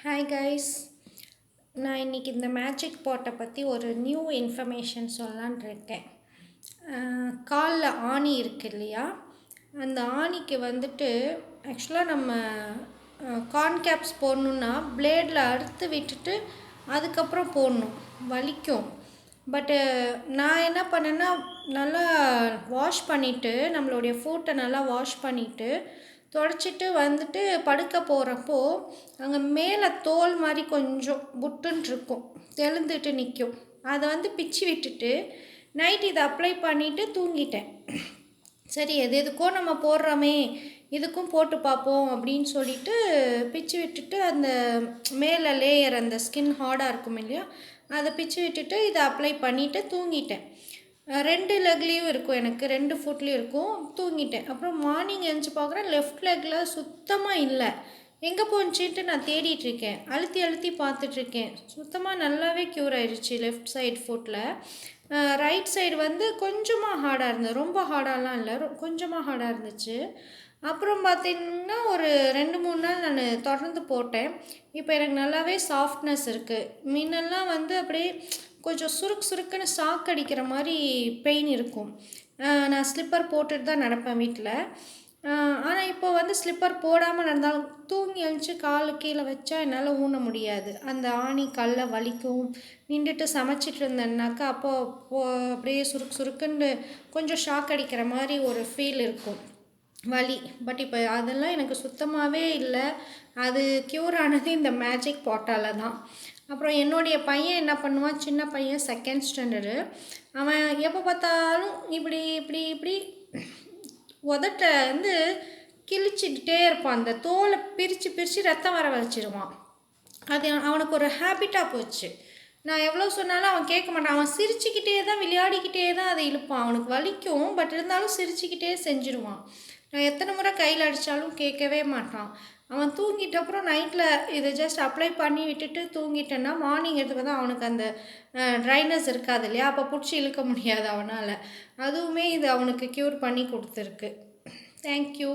Hi guys, நான் இன்றைக்கி இந்த மேஜிக் பாட்டை பற்றி ஒரு நியூ இன்ஃபர்மேஷன் சொல்லலான்னு இருக்கேன். காலில் ஆணி இருக்கு இல்லையா, அந்த ஆணிக்கு வந்துட்டு ஆக்சுவலாக நம்ம கார்ன் கேப்ஸ் போடணுன்னா பிளேடில் அறுத்து விட்டுட்டு அதுக்கப்புறம் போடணும், வலிக்கும். பட்டு நான் என்ன பண்ணேன்னா, நல்லா வாஷ் பண்ணிவிட்டு நம்மளுடைய ஃபுட்டை நல்லா வாஷ் பண்ணிவிட்டு தொடச்சிட்டு வந்துட்டு படுக்க போகிறப்போ அங்கே மேலே தோல் மாதிரி கொஞ்சம் புட்டுன்னு இருக்கும், தெளிந்துட்டு நிற்கும். அதை வந்து பிச்சு விட்டுட்டு நைட் இதை அப்ளை பண்ணிவிட்டு தூங்கிட்டேன். சரி, எது எதுக்கோ நம்ம போடுறோமே, இதுக்கும் போட்டு பார்ப்போம் அப்படின்னு சொல்லிட்டு பிச்சு விட்டுட்டு அந்த மேலே லேயர் அந்த ஸ்கின் ஹார்டாக இருக்கும் இல்லையா, அதை பிச்சு விட்டுட்டு இதை அப்ளை பண்ணிவிட்டு தூங்கிட்டேன். 2 லெக்லேயும் இருக்கும், எனக்கு 2 ஃபுட்லேயும் இருக்கும். தூங்கிட்டேன். அப்புறம் மார்னிங் எழுந்துச்சி பார்க்குறேன், லெஃப்ட் லெக்கில் சுத்தமாக இல்லை. எங்கே போணுச்சின்ட்டு நான் தேடிட்டுருக்கேன், அழுத்தி அழுத்தி பார்த்துட்ருக்கேன். சுத்தமாக நல்லாவே க்யூர் ஆயிடுச்சு லெஃப்ட் சைடு ஃபுட்டில். ரைட் சைடு வந்து கொஞ்சமாக ஹார்டாக இருந்தது, ரொம்ப ஹார்டாலாம் இல்லை, கொஞ்சமாக ஹார்டாக இருந்துச்சு. அப்புறம் பார்த்திங்கன்னா ஒரு 2-3 நாள் நான் தொடர்ந்து போட்டேன். இப்போ எனக்கு நல்லாவே சாஃப்ட்னஸ் இருக்குது. முன்னெல்லாம் வந்து அப்படியே கொஞ்சம் சுருக்குன்னு ஷாக் அடிக்கிற மாதிரி பெயின் இருக்கும். நான் ஸ்லிப்பர் போட்டுட்டு தான் நடப்பேன் வீட்டில். ஆனால் இப்போ வந்து ஸ்லிப்பர் போடாமல் நடந்தாலும் தூங்கி எழுந்துச்சி காலு கீழே வச்சா என்னால் ஊன முடியாது. அந்த ஆணி கல்லை வலிக்கும். நின்றுட்டு சமைச்சிட்டு இருந்தேன்னாக்கா அப்போது அப்படியே சுருக்குன்னு கொஞ்சம் ஷாக் அடிக்கிற மாதிரி ஒரு ஃபீல் இருக்கும், வலி. பட் இப்போ அதெல்லாம் எனக்கு சுத்தமாகவே இல்லை. அது க்யூர் ஆனது இந்த மேஜிக் பாட்டால் தான். அப்புறம் என்னுடைய பையன் என்ன பண்ணுவான், சின்ன பையன், 2nd ஸ்டாண்டர்டு. அவன் எப்போ பார்த்தாலும் இப்படி இப்படி இப்படி உதட்ட வந்து கிழிச்சிக்கிட்டே இருப்பான். அந்த தோலை பிரித்து ரத்தம் வர வச்சிடுவான். அது அவனுக்கு ஒரு ஹேபிட்டாக போச்சு. நான் எவ்வளோ சொன்னாலும் அவன் கேட்க மாட்டான். அவன் சிரிச்சுக்கிட்டே தான், விளையாடிக்கிட்டே தான் அதை இழுப்பான். அவனுக்கு வலிக்கும், பட் இருந்தாலும் சிரிச்சுக்கிட்டே செஞ்சுருவான். நான் எத்தனை முறை கையில் அடித்தாலும் கேட்கவே மாட்டான். அவன் தூங்கிட்ட அப்புறம் நைட்டில் இதை ஜஸ்ட் அப்ளை பண்ணி விட்டுட்டு தூங்கிட்டேன்னா மார்னிங் எடுத்து தான் அவனுக்கு அந்த ட்ரைனஸ் இருக்காது இல்லையா, அப்போ பிடிச்சி இழுக்க முடியாது அவனால். அதுவுமே இது அவனுக்கு க்யூர் பண்ணி கொடுத்துருக்கு. தேங்க்யூ.